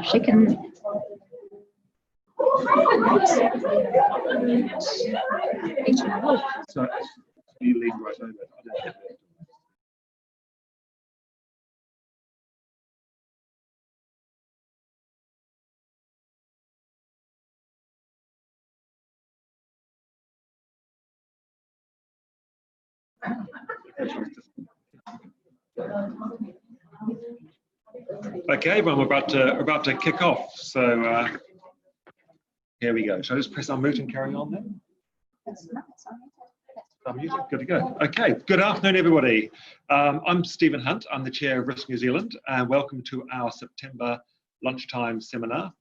She can. So you lean right over. Okay, everyone, we're about to kick off. So here we go. Shall I just press unmute and carry on then? Good to go. Okay, good afternoon, everybody. I'm Stephen Hunt. I'm the chair of Risk New Zealand, and welcome to our September lunchtime seminar.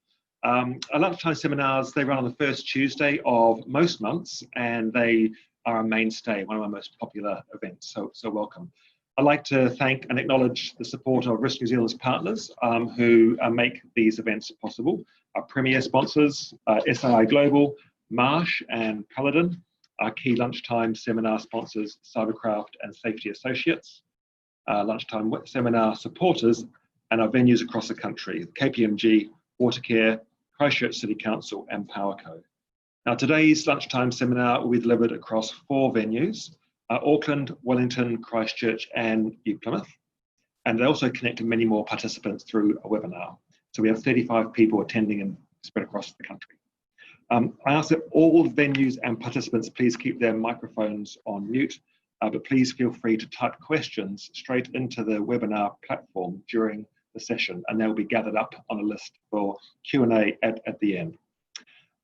Our lunchtime seminars, they run on the first Tuesday of most months, and they are a mainstay, one of our most popular events. So welcome. I'd like to thank and acknowledge the support of Risk New Zealand's partners who make these events possible. Our premier sponsors, SAI Global, Marsh and Paladin, our key lunchtime seminar sponsors, Cybercraft and Safety Associates, lunchtime seminar supporters, and our venues across the country, KPMG, Watercare, Christchurch City Council and Powerco. Now today's lunchtime seminar will be delivered across 4 venues, Auckland, Wellington, Christchurch and New Plymouth. And they also connected many more participants through a webinar. So we have 35 people attending and spread across the country. I ask that all venues and participants please keep their microphones on mute, but please feel free to type questions straight into the webinar platform during the session, and they'll be gathered up on a list for Q&A at the end.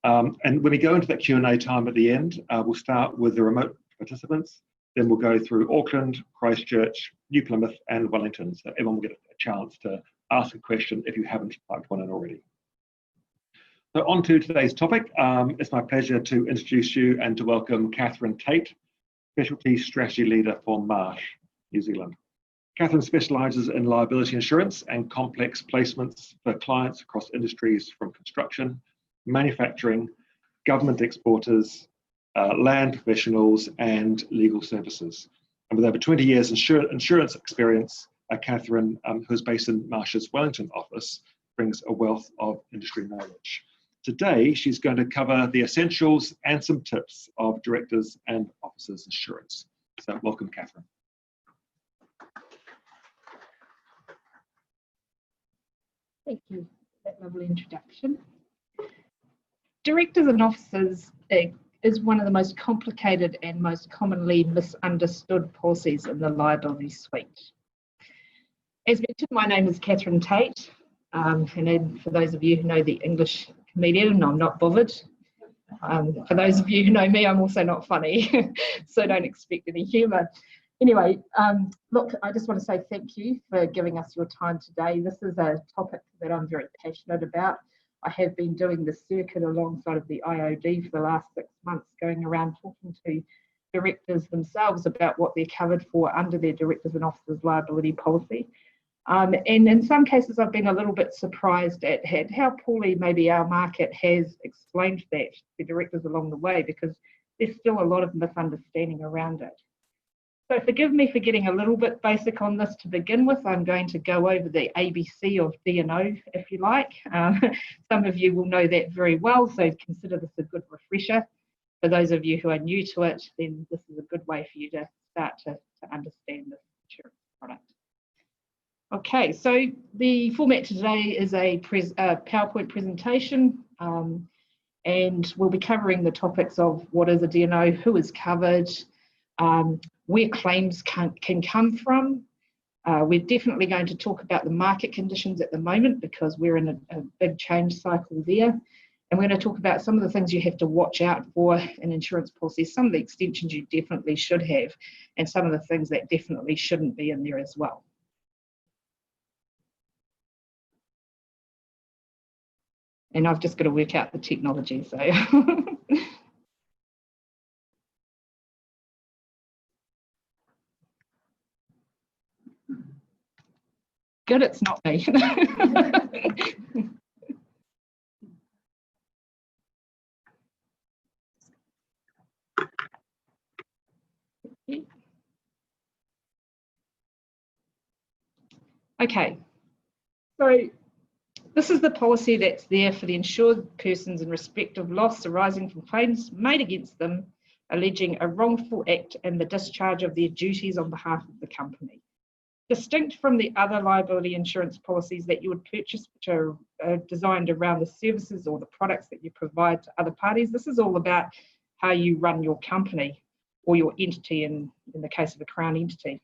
And when we go into that Q&A time at the end, we'll start with the remote participants, then we'll go through Auckland, Christchurch, New Plymouth and Wellington, so everyone will get a chance to ask a question if you haven't typed one in already. So on to today's topic. It's my pleasure to introduce you and to welcome Catherine Tait, Specialty Strategy Leader for Marsh New Zealand. Catherine specialises in liability insurance and complex placements for clients across industries from construction, manufacturing, government exporters, land professionals and legal services. And with over 20 years insurance experience, Catherine, who's based in Marsh's Wellington office, brings a wealth of industry knowledge. Today, she's going to cover the essentials and some tips of directors and officers insurance. So welcome, Catherine. Thank you for that lovely introduction. Directors and officers is one of the most complicated and most commonly misunderstood policies in the liability suite. As mentioned, my name is Catherine Tait, and then for those of you who know the English comedian, I'm not bothered. For those of you who know me, I'm also not funny, so don't expect any humour. Anyway, look, I just want to say thank you for giving us your time today. This is a topic that I'm very passionate about. I have been doing the circuit alongside of the IOD for the last 6 months, going around talking to directors themselves about what they're covered for under their directors and officers liability policy. And in some cases, I've been a little bit surprised at how poorly maybe our market has explained that to directors along the way, because there's still a lot of misunderstanding around it. So forgive me for getting a little bit basic on this to begin with. I'm going to go over the ABC of D&O, if you like. Some of you will know that very well, so consider this a good refresher. For those of you who are new to it, then this is a good way for you to start to understand this insurance product. Okay, so the format today is a PowerPoint presentation, and we'll be covering the topics of what is a D&O, who is covered, where claims can come from. We're definitely going to talk about the market conditions at the moment because we're in a big change cycle there. And we're going to talk about some of the things you have to watch out for in insurance policies, some of the extensions you definitely should have, and some of the things that definitely shouldn't be in there as well. And I've just got to work out the technology, so. Good, it's not me. Okay, so this is the policy that's there for the insured persons in respect of loss arising from claims made against them, alleging a wrongful act and the discharge of their duties on behalf of the company. Distinct from the other liability insurance policies that you would purchase, which are designed around the services or the products that you provide to other parties, this is all about how you run your company or your entity in the case of a Crown entity.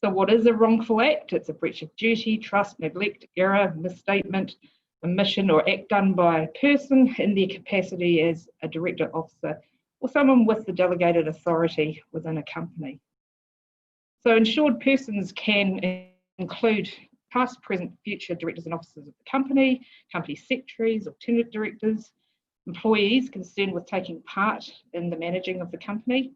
So what is a wrongful act? It's a breach of duty, trust, neglect, error, misstatement, omission or act done by a person in their capacity as a director, officer, or someone with the delegated authority within a company. So insured persons can include past, present, future directors and officers of the company, company secretaries, alternate directors, employees concerned with taking part in the managing of the company.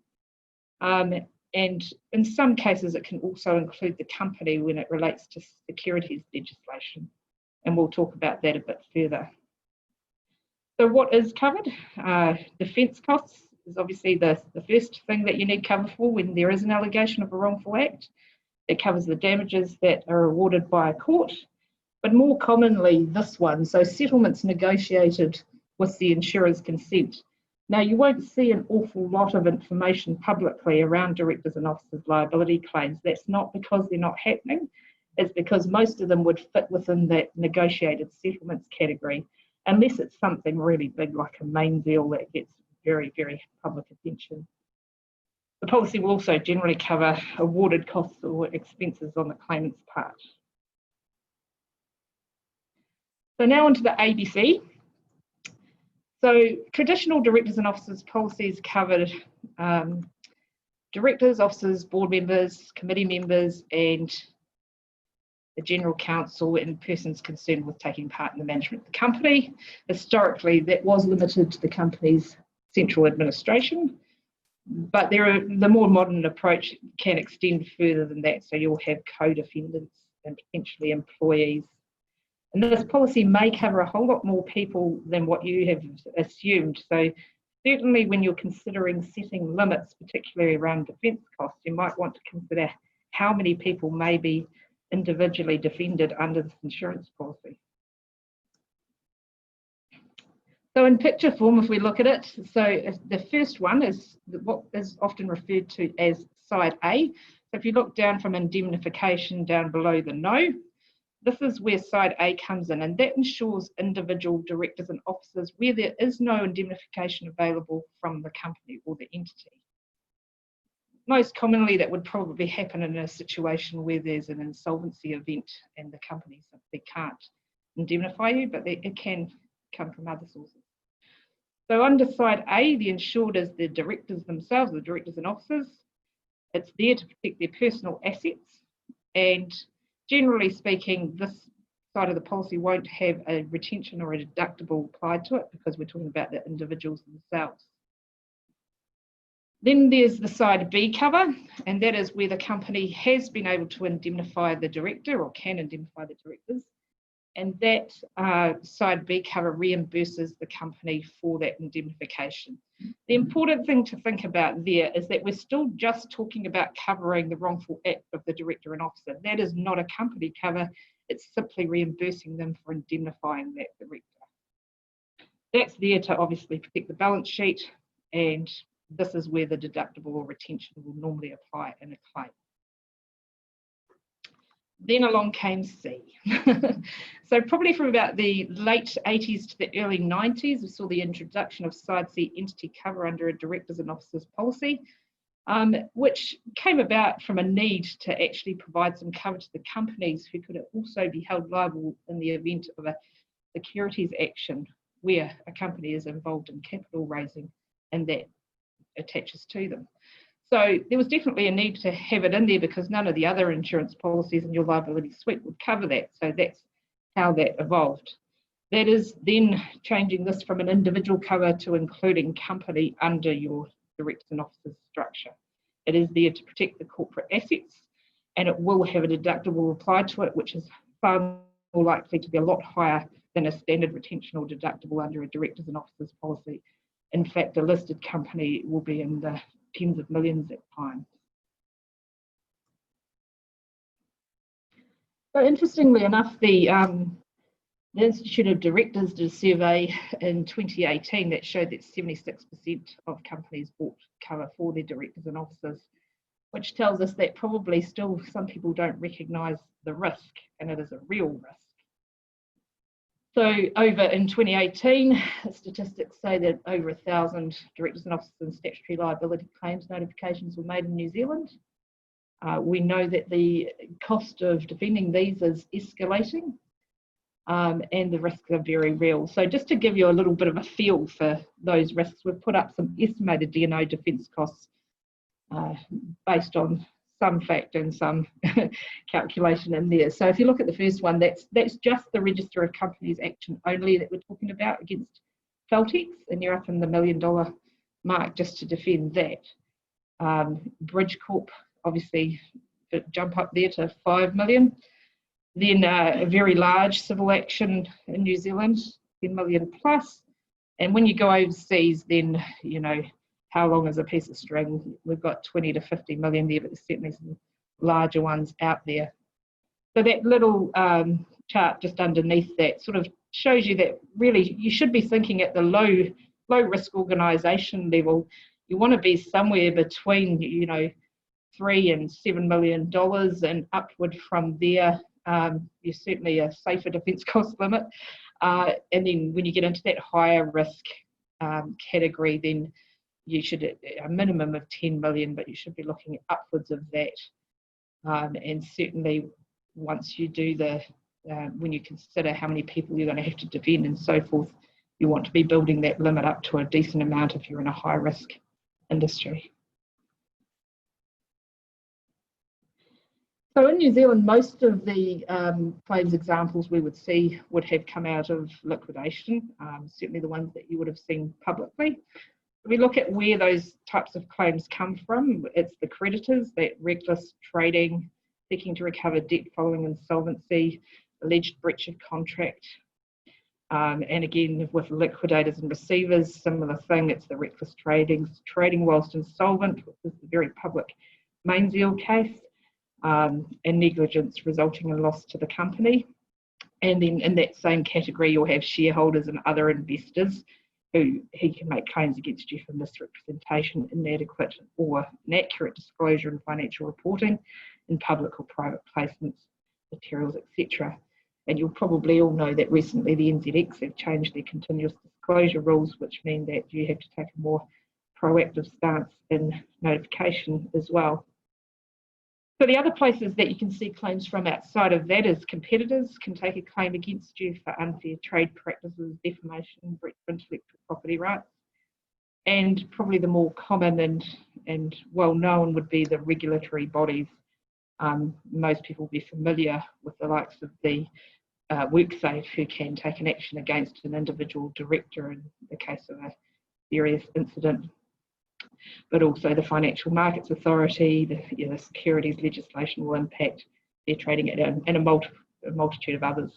And in some cases, it can also include the company when it relates to securities legislation. And we'll talk about that a bit further. So what is covered? Defence costs is obviously the first thing that you need cover for when there is an allegation of a wrongful act. It covers the damages that are awarded by a court, but more commonly this one, so settlements negotiated with the insurer's consent. Now, you won't see an awful lot of information publicly around directors and officers liability claims. That's not because they're not happening, it's because most of them would fit within that negotiated settlements category, unless it's something really big like a main deal that gets very, very public attention. The policy will also generally cover awarded costs or expenses on the claimant's part. So now onto the ABC. So traditional directors and officers policies covered directors, officers, board members, committee members, and the general counsel and persons concerned with taking part in the management of the company. Historically, that was limited to the company's central administration, but the more modern approach can extend further than that. So you'll have co-defendants and potentially employees. And this policy may cover a whole lot more people than what you have assumed. So certainly when you're considering setting limits, particularly around defence costs, you might want to consider how many people may be individually defended under this insurance policy. So in picture form, if we look at it, so the first one is what is often referred to as side A. So if you look down from indemnification down below the no, this is where side A comes in, and that ensures individual directors and officers where there is no indemnification available from the company or the entity. Most commonly, that would probably happen in a situation where there's an insolvency event and the company simply can't indemnify you, but it can come from other sources. So under side A, the insured is the directors themselves, the directors and officers. It's there to protect their personal assets, and generally speaking, this side of the policy won't have a retention or a deductible applied to it because we're talking about the individuals themselves. Then there's the side B cover, and that is where the company has been able to indemnify the director or can indemnify the directors and that side B cover reimburses the company for that indemnification. The important thing to think about there is that we're still just talking about covering the wrongful act of the director and officer. That is not a company cover, it's simply reimbursing them for indemnifying that director. That's there to obviously protect the balance sheet, and this is where the deductible or retention will normally apply in a claim. Then along came C. So probably from about the late 80s to the early 90s, we saw the introduction of side C entity cover under a directors and officers policy, which came about from a need to actually provide some cover to the companies who could also be held liable in the event of a securities action where a company is involved in capital raising and that attaches to them. So there was definitely a need to have it in there because none of the other insurance policies in your liability suite would cover that. So that's how that evolved. That is then changing this from an individual cover to including company under your directors and officers structure. It is there to protect the corporate assets, and it will have a deductible applied to it, which is far more likely to be a lot higher than a standard retention or deductible under a directors and officers policy. In fact, a listed company will be in the tens of millions at times. So interestingly enough, the Institute of Directors did a survey in 2018 that showed that 76% of companies bought cover for their directors and officers, which tells us that probably still some people don't recognise the risk, and it is a real risk. So over in 2018, statistics say that over 1,000 directors and officers and statutory liability claims notifications were made in New Zealand. We know that the cost of defending these is escalating, and the risks are very real. So just to give you a little bit of a feel for those risks, we've put up some estimated D&O defence costs based on some fact and some calculation in there. So if you look at the first one, that's just the Register of Companies action only that we're talking about against Feltex, and you're up in the $1 million mark just to defend that. Bridgecorp, obviously, jump up there to 5 million. Then a very large civil action in New Zealand, 10 million plus. And when you go overseas, then, you know, how long is a piece of string? We've got 20 to 50 million there, but there's certainly some larger ones out there. So that little chart just underneath that sort of shows you that really you should be thinking at the low risk organisation level. You want to be somewhere between, you know, $3 and $7 million, and upward from there. You're certainly a safer defence cost limit. And then when you get into that higher risk category, then you should a minimum of 10 million, but you should be looking at upwards of that. And certainly once you do when you consider how many people you're going to have to defend and so forth, you want to be building that limit up to a decent amount if you're in a high risk industry. So in New Zealand, most of the claims examples we would see would have come out of liquidation, certainly the ones that you would have seen publicly. We look at where those types of claims come from. It's the creditors, that reckless trading, seeking to recover debt following insolvency, alleged breach of contract. And again, with liquidators and receivers, similar thing, it's the reckless trading whilst insolvent, which is the very public Mainzeal case, and negligence resulting in loss to the company. And then in that same category, you'll have shareholders and other investors who he can make claims against you for misrepresentation, inadequate or inaccurate disclosure in financial reporting in public or private placements, materials, etc. And you'll probably all know that recently the NZX have changed their continuous disclosure rules, which mean that you have to take a more proactive stance in notification as well. So the other places that you can see claims from outside of that is competitors can take a claim against you for unfair trade practices, defamation, breach of intellectual property rights. And probably the more common and well known would be the regulatory bodies. Most people will be familiar with the likes of the WorkSafe, who can take an action against an individual director in the case of a serious incident. But also the Financial Markets Authority, the securities legislation will impact their trading and a multitude of others.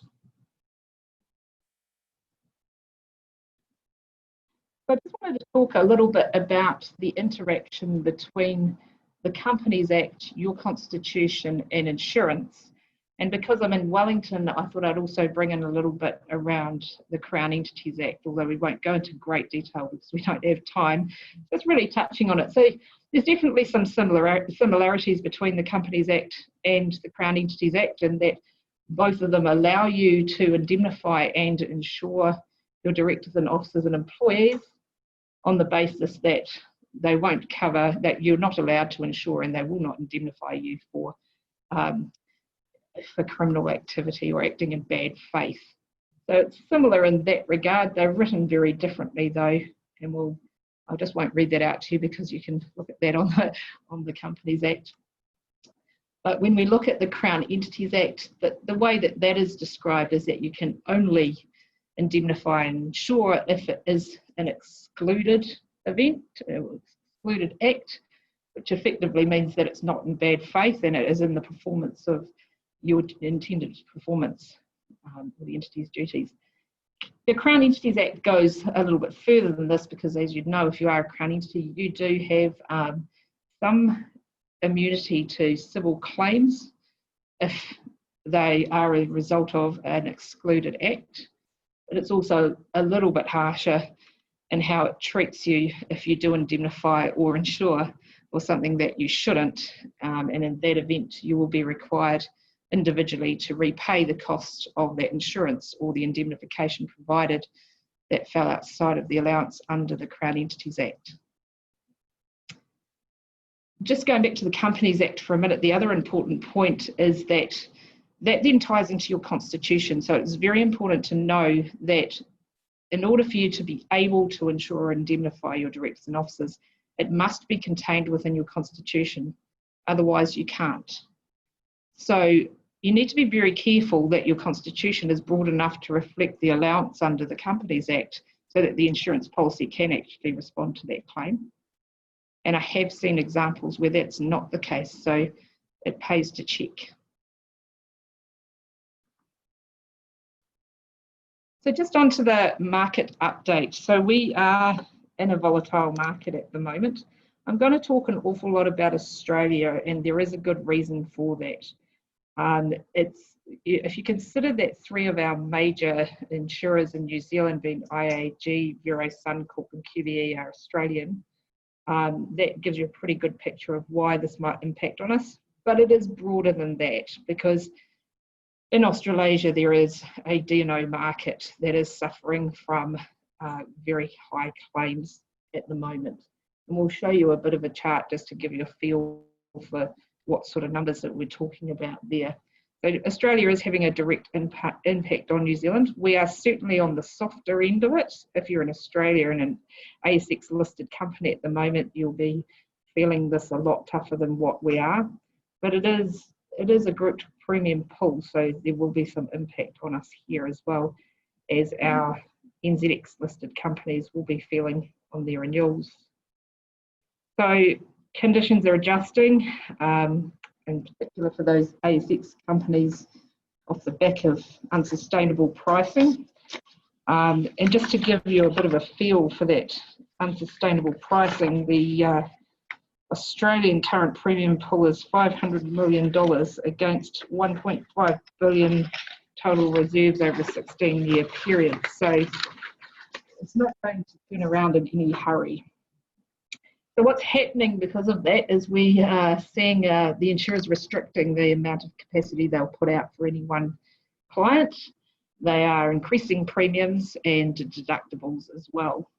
I just wanted to talk a little bit about the interaction between the Companies Act, your constitution and insurance. And because I'm in Wellington, I thought I'd also bring in a little bit around the Crown Entities Act, although we won't go into great detail because we don't have time. Just really touching on it. So there's definitely some similarities between the Companies Act and the Crown Entities Act, in that both of them allow you to indemnify and insure your directors and officers and employees on the basis that they won't cover, that you're not allowed to insure, and they will not indemnify you for criminal activity or acting in bad faith. So it's similar in that regard. They're written very differently though, and I just won't read that out to you because you can look at that on the Companies Act. But when we look at the Crown Entities Act, the way that is described is that you can only indemnify and insure if it is an excluded event, excluded act, which effectively means that it's not in bad faith and it is in the performance of your intended performance or the entity's duties. The Crown Entities Act goes a little bit further than this because, as you know, if you are a Crown entity, you do have some immunity to civil claims if they are a result of an excluded act. But it's also a little bit harsher in how it treats you if you do indemnify or insure for something that you shouldn't. And in that event, you will be required individually to repay the cost of that insurance or the indemnification provided that fell outside of the allowance under the Crown Entities Act. Just going back to the Companies Act for a minute, the other important point is that then ties into your constitution. So it's very important to know that in order for you to be able to insure or indemnify your directors and officers, it must be contained within your constitution. Otherwise, you can't. So you need to be very careful that your constitution is broad enough to reflect the allowance under the Companies Act so that the insurance policy can actually respond to that claim. And I have seen examples where that's not the case, so it pays to check. So just onto the market update. So we are in a volatile market at the moment. I'm going to talk an awful lot about Australia, and there is a good reason for that. If you consider that 3 of our major insurers in New Zealand, being IAG, Vero, Suncorp and QBE, are Australian, that gives you a pretty good picture of why this might impact on us. But it is broader than that, because in Australasia there is a D&O market that is suffering from very high claims at the moment. And we'll show you a bit of a chart just to give you a feel for what sort of numbers that we're talking about there. So Australia is having a direct impact on New Zealand. We are certainly on the softer end of it. If you're in Australia and an ASX listed company at the moment, you'll be feeling this a lot tougher than what we are. But it is a grouped premium pool, so there will be some impact on us here as well, as our NZX listed companies will be feeling on their renewals. So conditions are adjusting, in particular for those ASX companies off the back of unsustainable pricing. And just to give you a bit of a feel for that unsustainable pricing, the Australian current premium pool is $500 million against 1.5 billion total reserves over a 16-year period. So it's not going to turn around in any hurry. So what's happening because of that is we are seeing the insurers restricting the amount of capacity they'll put out for any one client. They are increasing premiums and deductibles as well.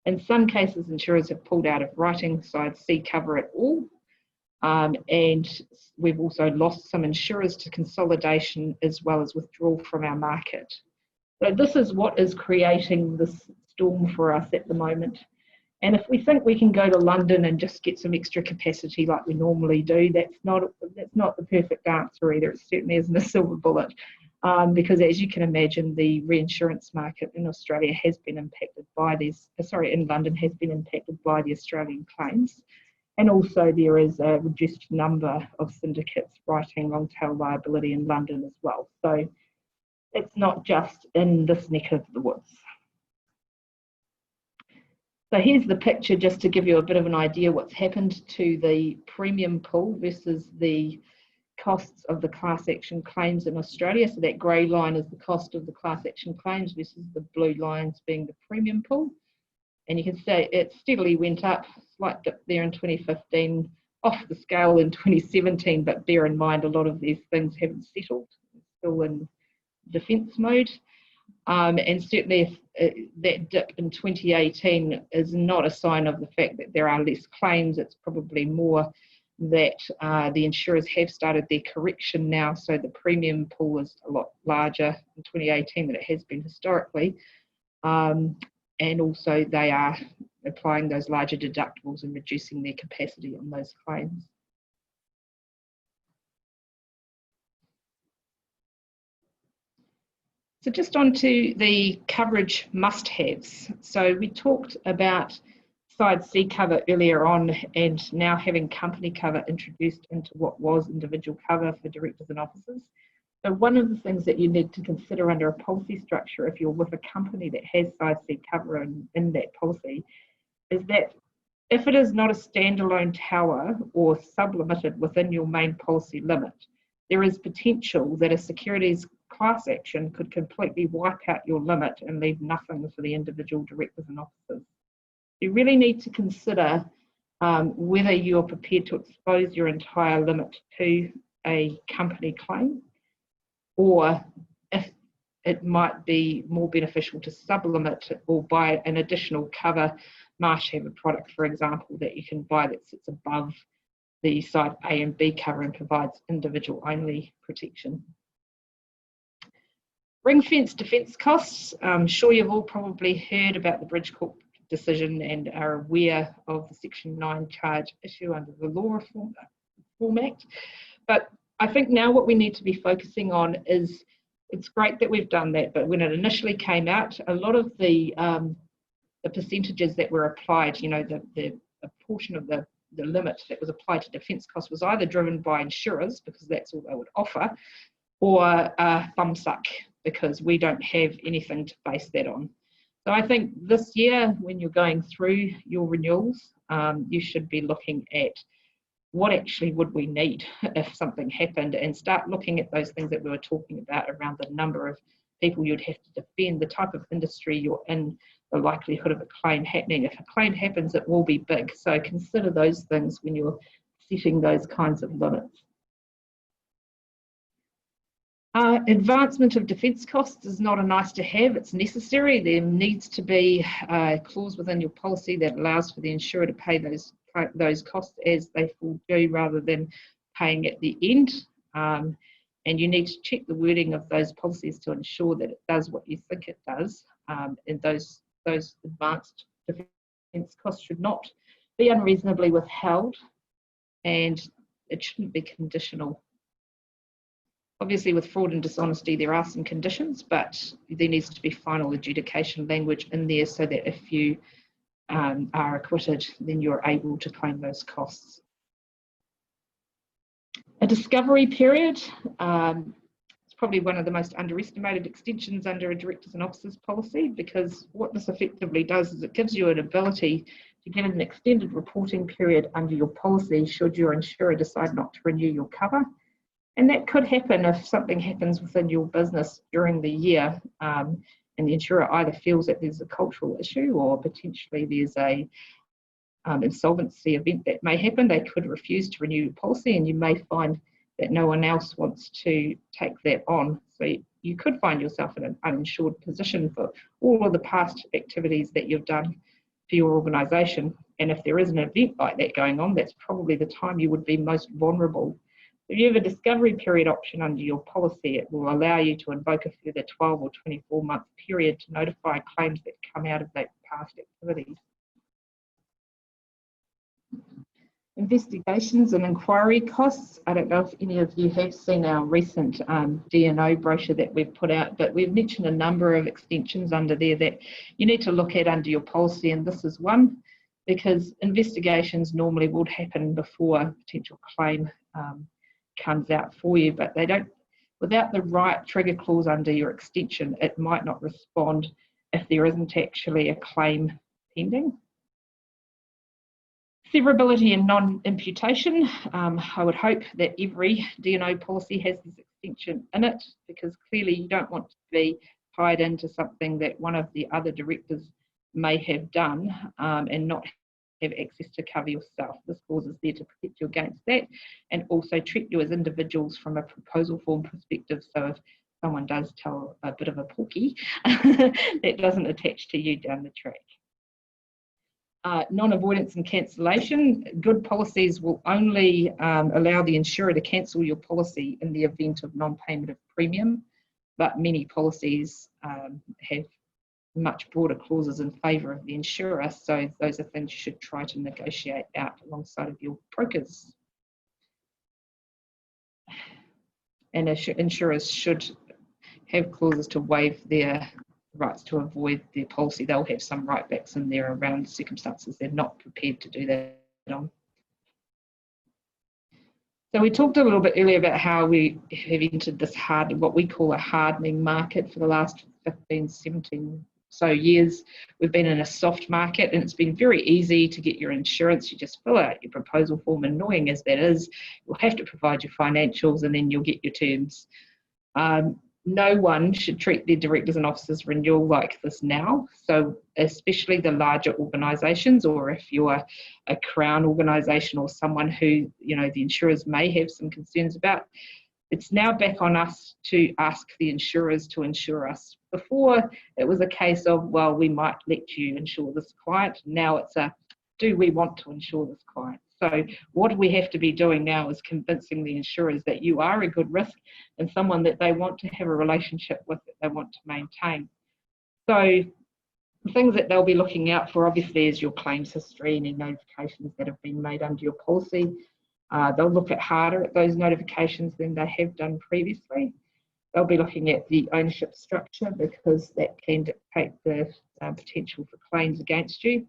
In some cases, insurers have pulled out of writing side C cover at all. And we've also lost some insurers to consolidation as well as withdrawal from our market. So this is what is creating this storm for us at the moment. And if we think we can go to London and just get some extra capacity like we normally do, that's not the perfect answer either. It certainly isn't a silver bullet. Because as you can imagine, the reinsurance market in Australia has been impacted by these, in London has been impacted by the Australian claims. And also there is a reduced number of syndicates writing long tail liability in London as well. So it's not just in this neck of the woods. So here's the picture just to give you a bit of an idea what's happened to the premium pool versus the costs of the class action claims in Australia. So that grey line is the cost of the class action claims versus the blue lines being the premium pool. And you can see it steadily went up, slight dip there in 2015, off the scale in 2017, but bear in mind a lot of these things haven't settled, still in defence mode. And certainly if that dip in 2018 is not a sign of the fact that there are less claims, it's probably more that the insurers have started their correction now, so the premium pool is a lot larger in 2018 than it has been historically. And also they are applying those larger deductibles and reducing their capacity on those claims. So just on to the coverage must-haves. So we talked about Side C cover earlier on, and now having company cover introduced into what was individual cover for directors and officers. So one of the things that you need to consider under a policy structure if you're with a company that has Side C cover in that policy is that if it is not a standalone tower or sublimited within your main policy limit, there is potential that a securities class action could completely wipe out your limit and leave nothing for the individual directors and officers. You really need to consider whether you're prepared to expose your entire limit to a company claim, or if it might be more beneficial to sublimit or buy an additional cover. Marsh have a product, for example, that you can buy that sits above the side A and B cover and provides individual only protection. Ring-fence defence costs. I'm sure you've all probably heard about the Bridgecourt decision and are aware of the Section 9 charge issue under the Law Reform Act. But I think now what we need to be focusing on is, it's great that we've done that, but when it initially came out, a lot of the percentages that were applied, you know, a portion of the limit that was applied to defence costs was either driven by insurers, because that's all they would offer, or thumbsuck, because we don't have anything to base that on. So I think this year, when you're going through your renewals, you should be looking at what actually would we need if something happened, and start looking at those things that we were talking about around the number of people you'd have to defend, the type of industry you're in, the likelihood of a claim happening. If a claim happens, it will be big. So consider those things when you're setting those kinds of limits. Advancement of defence costs is not a nice to have, it's necessary. There needs to be a clause within your policy that allows for the insurer to pay those costs as they fall due rather than paying at the end. And you need to check the wording of those policies to ensure that it does what you think it does. And those advanced defence costs should not be unreasonably withheld, and it shouldn't be conditional. Obviously, with fraud and dishonesty, there are some conditions, but there needs to be final adjudication language in there so that if you are acquitted, then you're able to claim those costs. A discovery period. It's probably one of the most underestimated extensions under a directors and officers policy, because what this effectively does is it gives you an ability to get an extended reporting period under your policy should your insurer decide not to renew your cover. And that could happen if something happens within your business during the year, and the insurer either feels that there's a cultural issue or potentially there's a insolvency event that may happen. They could refuse to renew your policy, and you may find that no one else wants to take that on. So you could find yourself in an uninsured position for all of the past activities that you've done for your organisation. And if there is an event like that going on, that's probably the time you would be most vulnerable. If you have a discovery period option under your policy, it will allow you to invoke a further 12 or 24-month period to notify claims that come out of that past activities. Investigations and inquiry costs. I don't know if any of you have seen our recent D&O brochure that we've put out, but we've mentioned a number of extensions under there that you need to look at under your policy, and this is one, because investigations normally would happen before a potential claim comes out for you, but they don't, without the right trigger clause under your extension, it might not respond if there isn't actually a claim pending. Severability and non-imputation. I would hope that every D&O policy has this extension in it, because clearly you don't want to be tied into something that one of the other directors may have done and not have access to cover yourself. This clause is there to protect you against that, and also treat you as individuals from a proposal form perspective. So if someone does tell a bit of a porky, that doesn't attach to you down the track. Non-avoidance and cancellation. Good policies will only allow the insurer to cancel your policy in the event of non-payment of premium, but many policies have much broader clauses in favour of the insurer, so those are things you should try to negotiate out alongside of your brokers. And insurers should have clauses to waive their rights to avoid their policy. They'll have some right backs in there around circumstances they're not prepared to do that on. So we talked a little bit earlier about how we have entered this what we call a hardening market for the last 15, 17 so years. We've been in a soft market, and it's been very easy to get your insurance. You just fill out your proposal form, annoying as that is. You'll have to provide your financials, and then you'll get your terms. No one should treat their directors and officers renewal like this now. So especially the larger organisations, or if you're a Crown organisation or someone who, you know, the insurers may have some concerns about, it's now back on us to ask the insurers to insure us. Before, it was a case of, well, we might let you insure this client. Now it's a, do we want to insure this client? So what we have to be doing now is convincing the insurers that you are a good risk and someone that they want to have a relationship with, that they want to maintain. So the things that they'll be looking out for, obviously, is your claims history and any notifications that have been made under your policy. They'll look harder at those notifications than they have done previously. They'll be looking at the ownership structure, because that can dictate the potential for claims against you.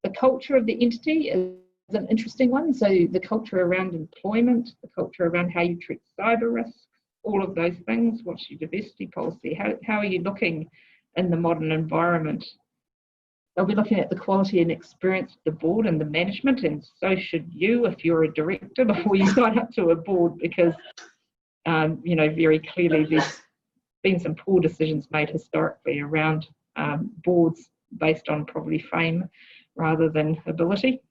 The culture of the entity is an interesting one. So the culture around employment, the culture around how you treat cyber risks, all of those things. What's your diversity policy? How are you looking in the modern environment? They'll be looking at the quality and experience of the board and the management, and so should you if you're a director before you sign up to a board, because you know, very clearly there's been some poor decisions made historically around boards based on probably fame rather than ability.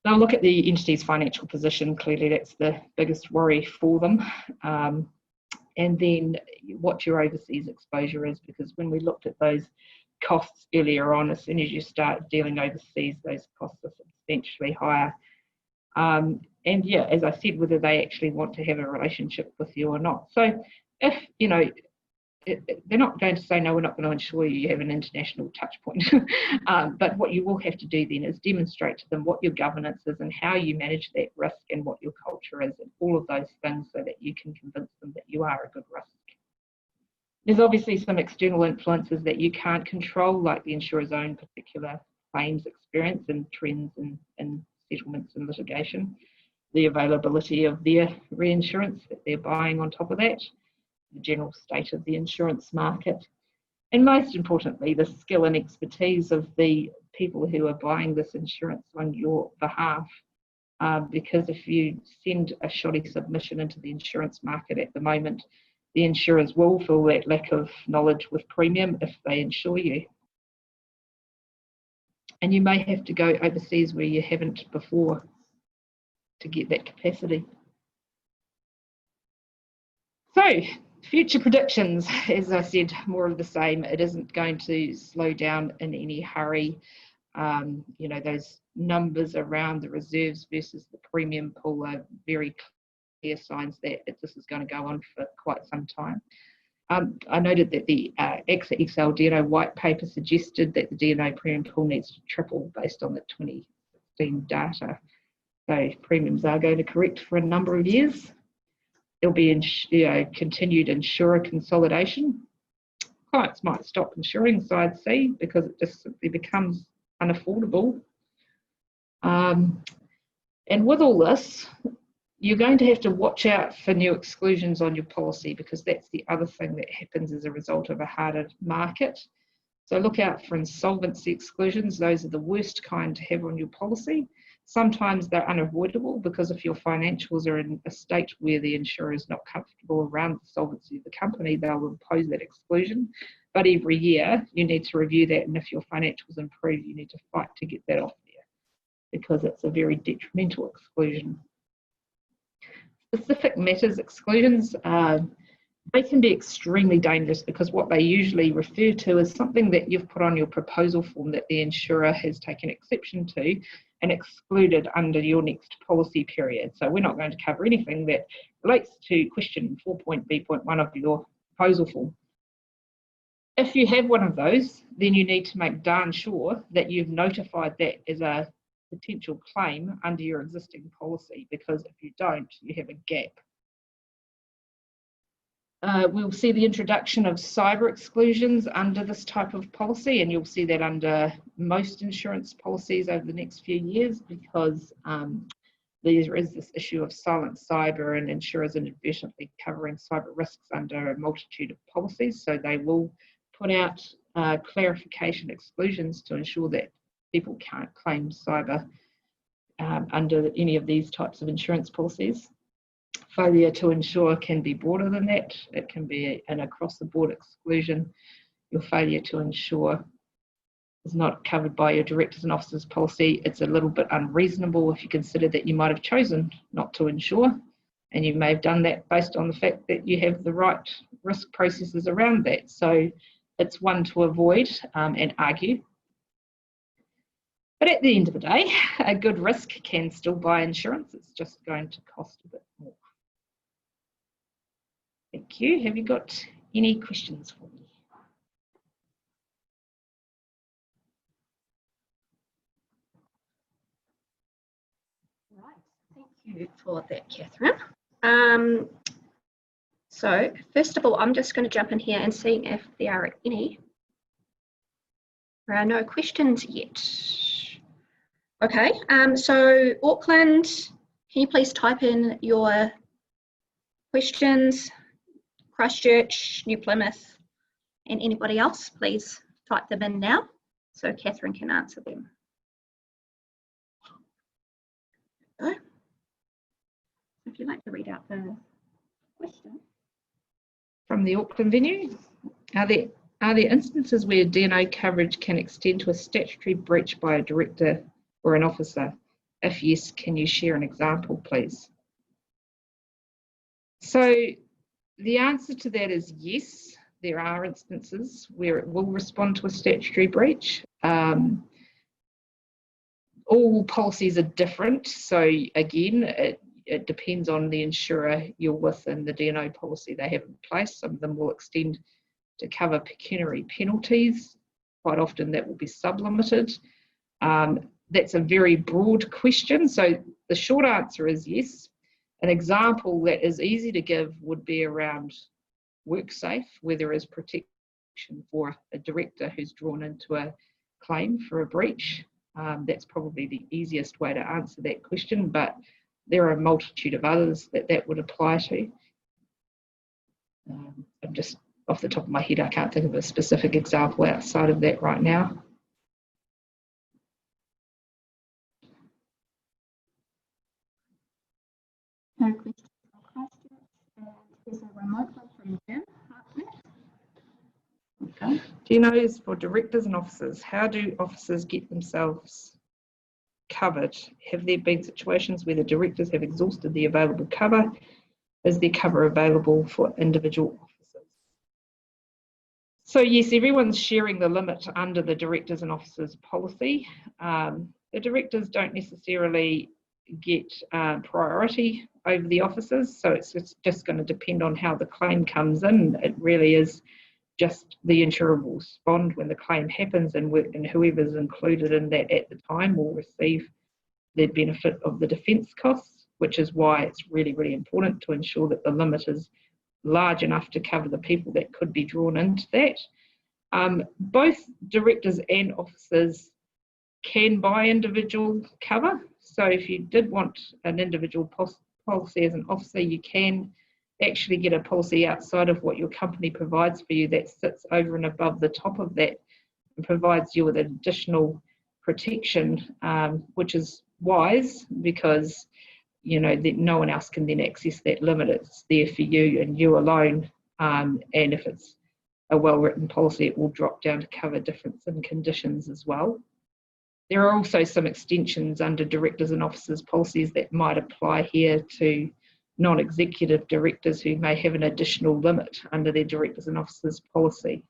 They'll look at the entity's financial position. Clearly, that's the biggest worry for them. And then what your overseas exposure is, because when we looked at those costs earlier on, as soon as you start dealing overseas, those costs are substantially higher. And yeah, as I said, whether they actually want to have a relationship with you or not. So if, you know, they're not going to say, no, we're not going to insure you, you have an international touch point. But what you will have to do then is demonstrate to them what your governance is and how you manage that risk and what your culture is and all of those things, so that you can convince them that you are a good risk. There's obviously some external influences that you can't control, like the insurer's own particular claims experience and trends in settlements and litigation, the availability of their reinsurance that they're buying on top of that, the general state of the insurance market, and most importantly, the skill and expertise of the people who are buying this insurance on your behalf. Because if you send a shoddy submission into the insurance market at the moment, the insurers will feel that lack of knowledge with premium if they insure you. And you may have to go overseas where you haven't before to get that capacity. So, future predictions, as I said, more of the same. It isn't going to slow down in any hurry. You know, those numbers around the reserves versus the premium pool are very clear signs that this is going to go on for quite some time. I noted that the AXA XL D&O white paper suggested that the D&O premium pool needs to triple based on the 2016 data. So premiums are going to correct for a number of years. There'll be continued insurer consolidation. Clients might stop insuring side C because it just simply becomes unaffordable. And with all this, you're going to have to watch out for new exclusions on your policy, because that's the other thing that happens as a result of a harder market. So look out for insolvency exclusions. Those are the worst kind to have on your policy. Sometimes they're unavoidable because if your financials are in a state where the insurer is not comfortable around the solvency of the company, they'll impose that exclusion. But every year you need to review that, and if your financials improve, you need to fight to get that off there because it's a very detrimental exclusion. Specific matters exclusions, they can be extremely dangerous because what they usually refer to is something that you've put on your proposal form that the insurer has taken exception to and excluded under your next policy period. So we're not going to cover anything that relates to question 4.B.1 of your proposal form. If you have one of those, then you need to make darn sure that you've notified that as a potential claim under your existing policy, because if you don't, you have a gap. We'll see the introduction of cyber exclusions under this type of policy, and you'll see that under most insurance policies over the next few years, because there is this issue of silent cyber and insurers inadvertently covering cyber risks under a multitude of policies. So they will put out clarification exclusions to ensure that people can't claim cyber under any of these types of insurance policies. Failure to insure can be broader than that. It can be an across-the-board exclusion. Your failure to insure is not covered by your directors and officers policy. It's a little bit unreasonable if you consider that you might have chosen not to insure, and you may have done that based on the fact that you have the right risk processes around that. So it's one to avoid and argue. But at the end of the day, a good risk can still buy insurance. It's just going to cost a bit more. Thank you. Have you got any questions for me? Right, thank you for that, Catherine. So first of all, I'm just going to jump in here and see if there are any. There are no questions yet. Okay, so Auckland, can you please type in your questions? Christchurch, New Plymouth, and anybody else, please type them in now so Catherine can answer them. So, if you'd like to read out the question. From the Auckland venue, are there instances where D&O coverage can extend to a statutory breach by a director or an officer? If yes, can you share an example, please? So the answer to that is yes, there are instances where it will respond to a statutory breach. All policies are different, so again, it depends on the insurer you're with and the D&O policy they have in place. Some of them will extend to cover pecuniary penalties. Quite often that will be sublimited. That's a very broad question, so the short answer is yes. An example that is easy to give would be around WorkSafe, where there is protection for a director who's drawn into a claim for a breach. That's probably the easiest way to answer that question, but there are a multitude of others that would apply to. I'm just off the top of my head, I can't think of a specific example outside of that right now. No questions from Christchurch, and there's a remote one from Jim Hartnett. Okay. D&Os for directors and officers. How do officers get themselves covered? Have there been situations where the directors have exhausted the available cover? Is there cover available for individual officers? So yes, everyone's sharing the limit under the directors and officers policy. The directors don't necessarily get priority over the officers, so it's just going to depend on how the claim comes in. It really is just the insurer will respond when the claim happens, and whoever's included in that at the time will receive the benefit of the defence costs, which is why it's really, really important to ensure that the limit is large enough to cover the people that could be drawn into that. Both directors and officers can buy individual cover. So if you did want an individual policy as an officer, you can actually get a policy outside of what your company provides for you that sits over and above the top of that and provides you with additional protection, which is wise because that no one else can then access that limit. It's there for you and you alone, and if it's a well-written policy, it will drop down to cover difference in conditions as well. There are also some extensions under directors and officers policies that might apply here to non-executive directors who may have an additional limit under their directors and officers policy.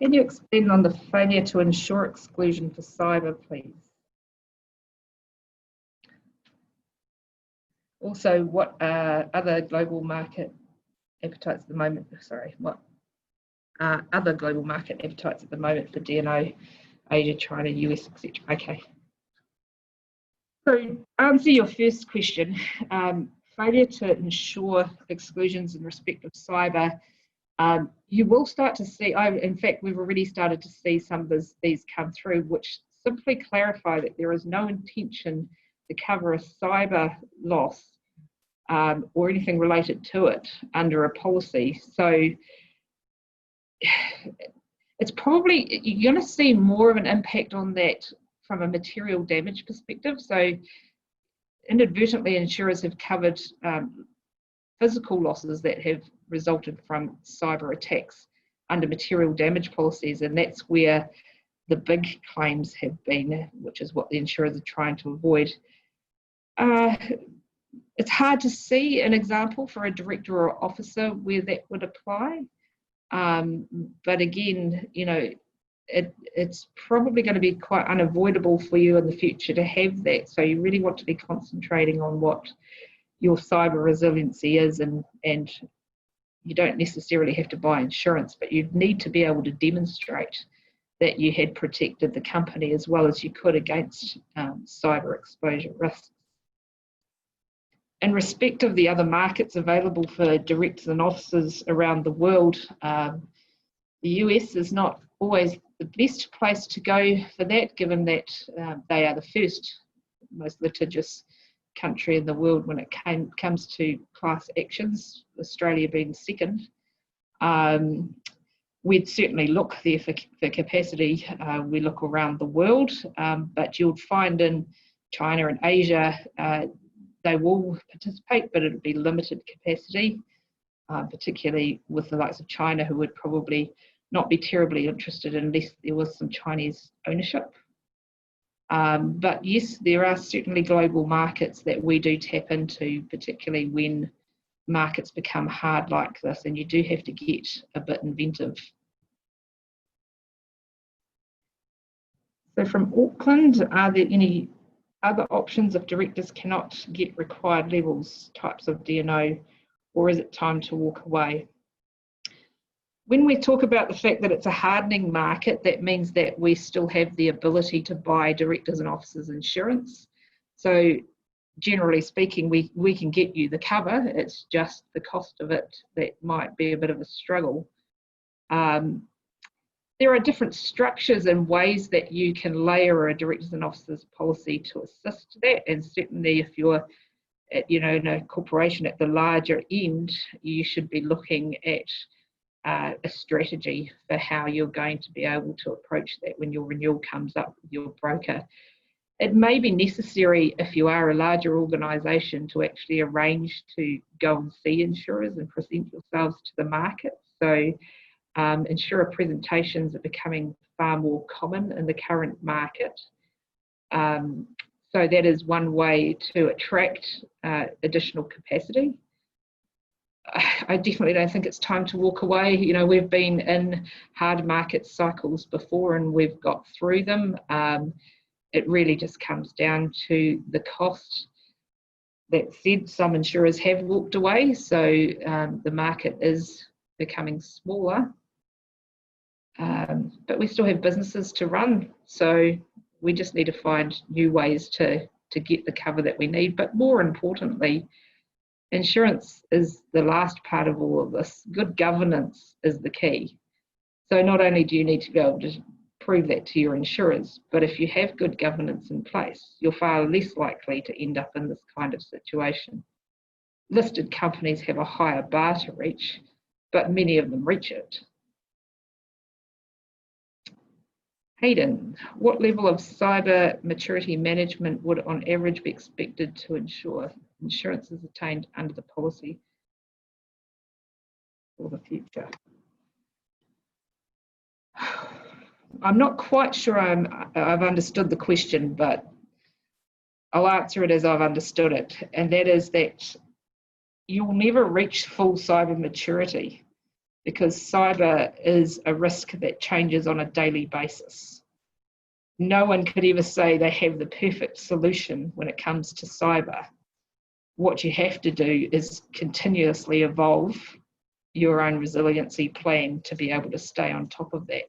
Can you expand on the failure to insure exclusion for cyber, please? Also, what are other global market appetites at the moment? Sorry, what are other global market appetites at the moment for D&O, Asia, China, US, etc.? Okay. So, to answer your first question, failure to insure exclusions in respect of cyber. You will start to see, in fact, we've already started to see some of these come through, which simply clarify that there is no intention to cover a cyber loss or anything related to it under a policy. So it's probably, you're going to see more of an impact on that from a material damage perspective. So inadvertently, insurers have covered physical losses that have resulted from cyber attacks under material damage policies, and that's where the big claims have been, which is what the insurers are trying to avoid. It's hard to see an example for a director or officer where that would apply, but again, it's probably going to be quite unavoidable for you in the future to have that, so you really want to be concentrating on what your cyber resiliency is, and you don't necessarily have to buy insurance, but you need to be able to demonstrate that you had protected the company as well as you could against cyber exposure risks. In respect of the other markets available for directors and officers around the world, the US is not always the best place to go for that, given that they are the first, most litigious country in the world when it comes to class actions, Australia being second. We'd certainly look there for capacity. We look around the world, but you'll find in China and Asia, they will participate, but it'll be limited capacity, particularly with the likes of China, who would probably not be terribly interested unless there was some Chinese ownership. But yes, there are certainly global markets that we do tap into, particularly when markets become hard like this, and you do have to get a bit inventive. So from Auckland, are there any other options if directors cannot get required levels, types of D&O, or is it time to walk away? When we talk about the fact that it's a hardening market, that means that we still have the ability to buy directors and officers insurance. So generally speaking, we can get you the cover. It's just the cost of it that might be a bit of a struggle. There are different structures and ways that you can layer a directors and officers policy to assist that, and certainly if you're in a corporation at the larger end, you should be looking at a strategy for how you're going to be able to approach that when your renewal comes up with your broker. It may be necessary if you are a larger organisation to actually arrange to go and see insurers and present yourselves to the market. So insurer presentations are becoming far more common in the current market. So that is one way to attract additional capacity. I definitely don't think it's time to walk away. We've been in hard market cycles before and we've got through them. It really just comes down to the cost. That said, some insurers have walked away, so the market is becoming smaller. But we still have businesses to run, so we just need to find new ways to get the cover that we need. But more importantly, insurance is the last part of all of this. Good governance is the key. So not only do you need to be able to prove that to your insurers, but if you have good governance in place, you're far less likely to end up in this kind of situation. listed companies have a higher bar to reach, but many of them reach it. Hayden, what level of cyber maturity management would on average be expected to ensure insurance is attained under the policy for the future? I'm not quite sure I've understood the question, but I'll answer it as I've understood it, and that is that you'll never reach full cyber maturity because cyber is a risk that changes on a daily basis. No one could ever say they have the perfect solution when it comes to cyber. What you have to do is continuously evolve your own resiliency plan to be able to stay on top of that.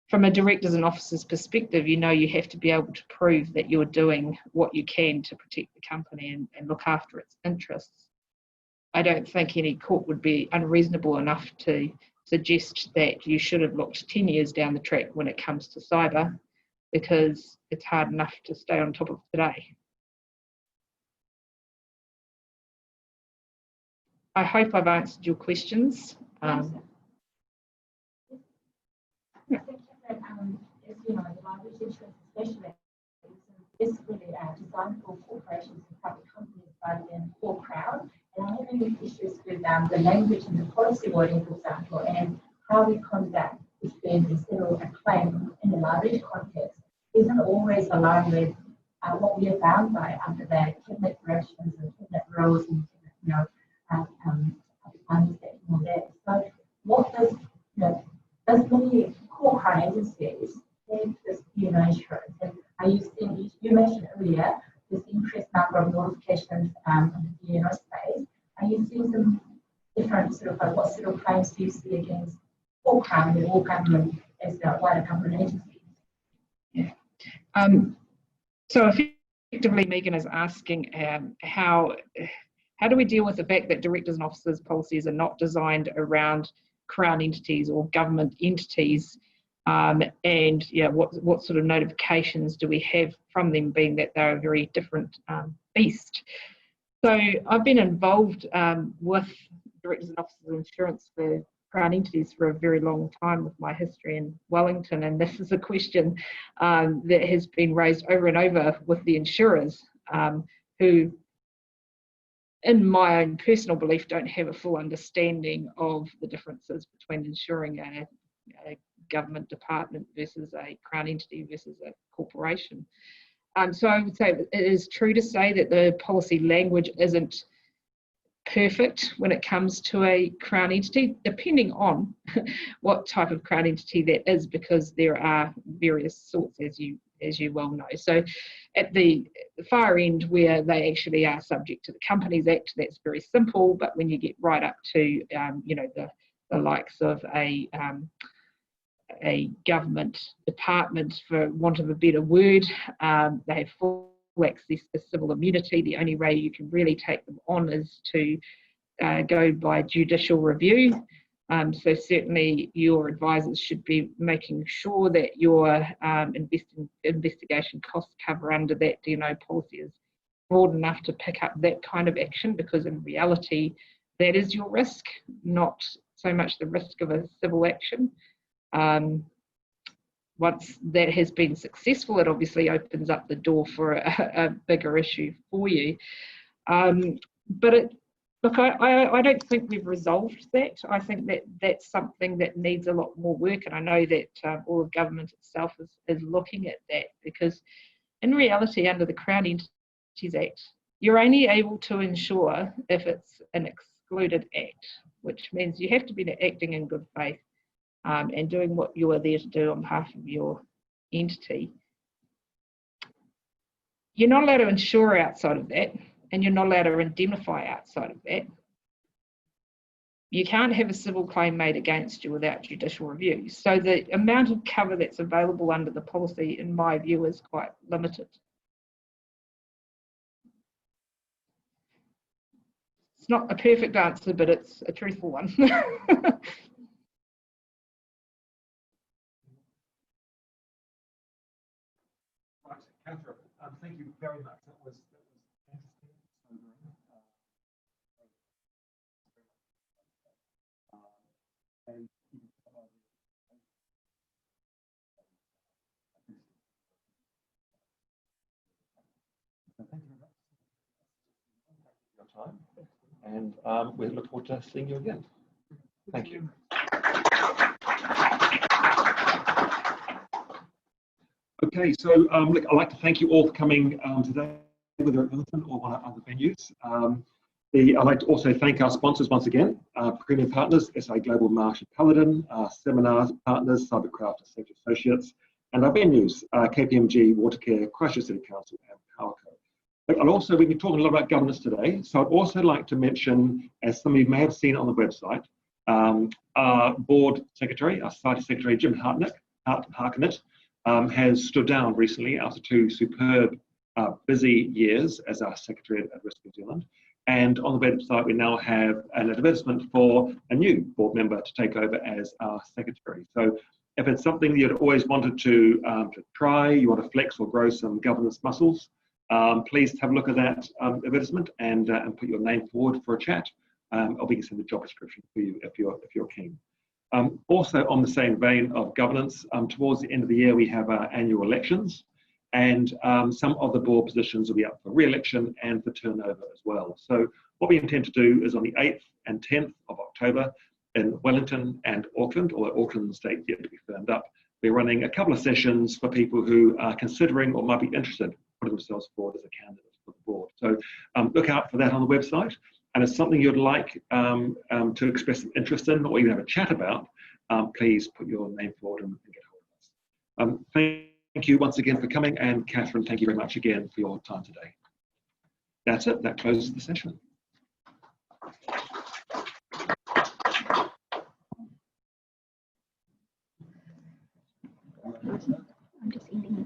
From a directors and officers perspective, you know you have to be able to prove that you're doing what you can to protect the company and look after its interests. I don't think any court would be unreasonable enough to suggest that you should have looked 10 years down the track when it comes to cyber, because it's hard enough to stay on top of today. I hope I've answered your questions. As you know, the liability insurance specialist is really designed for corporations and public companies rather than for crowd. And I'm having issues with the language and the policy wording, for example, and how we conduct if there's a claim in the liability context isn't always aligned with what we are bound by under the cabinet directions and cabinet rules and understanding all that. So what does as many corporate agencies have this insurance? And are you seeing, you mentioned earlier, this increased number of notifications in the DNO space. Are you seeing some different what sort of claims do you see against all crime or government as wider government agencies? Yeah. So effectively, Megan is asking how do we deal with the fact that directors and officers policies are not designed around Crown entities or government entities, and what sort of notifications do we have from them, being that they're a very different beast. So I've been involved with directors and officers of insurance for Crown entities for a very long time with my history in Wellington, and this is a question that has been raised over and over with the insurers who, in my own personal belief, don't have a full understanding of the differences between insuring a government department versus a Crown entity versus a corporation. So I would say it is true to say that the policy language isn't perfect when it comes to a Crown entity, depending on what type of Crown entity that is, because there are various sorts, as you well know. So at the far end, where they actually are subject to the Companies Act, that's very simple. But when you get right up to the likes of a government department, for want of a better word, they have full access to civil immunity. The only way you can really take them on is to go by judicial review. So certainly your advisors should be making sure that your investigation cost cover under that D&O policy is broad enough to pick up that kind of action, because in reality that is your risk, not so much the risk of a civil action. Once that has been successful, it obviously opens up the door for a bigger issue for you. But look, I don't think we've resolved that. I think that that's something that needs a lot more work, and I know that all of government itself is looking at that, because in reality, under the Crown Entities Act, you're only able to insure if it's an excluded act, which means you have to be acting in good faith and doing what you are there to do on behalf of your entity. You're not allowed to insure outside of that, and you're not allowed to indemnify outside of that. You can't have a civil claim made against you without judicial review. So the amount of cover that's available under the policy, in my view, is quite limited. It's not a perfect answer, but it's a truthful one. Catherine, thank you very much. That was interesting. And thank you very much for your time, and we look forward to seeing you again. Thank you. Okay, so look, I'd like to thank you all for coming today, whether at Wellington or one of other venues. I'd like to also thank our sponsors once again, Premium Partners, SA Global, Marsh and Paladin, our seminars partners, Cybercraft and Safety Associates, and our venues, KPMG, Watercare, Christchurch City Council, and PowerCo. I'll also, we've been talking a lot about governance today, so I'd also like to mention, as some of you may have seen on the website, our board secretary, our society secretary, Jim Harknett, has stood down recently after 2 superb, busy years as our secretary at Risk New Zealand. And on the website, we now have an advertisement for a new board member to take over as our secretary. So if it's something you'd always wanted to try, you want to flex or grow some governance muscles, please have a look at that advertisement and put your name forward for a chat, or we can send the job description for you if you're keen. Also, on the same vein of governance, towards the end of the year, we have our annual elections, and some of the board positions will be up for re-election and for turnover as well. So what we intend to do is on the 8th and 10th of October in Wellington and Auckland, or Auckland's date yet to be firmed up, we're running a couple of sessions for people who are considering or might be interested in putting themselves forward as a candidate for the board. So look out for that on the website. And if it's something you'd like to express some interest in or even have a chat about, please put your name forward and get hold of us. Thank you once again for coming, and Catherine, thank you very much again for your time today. That's it, that closes the session. I'm just ending.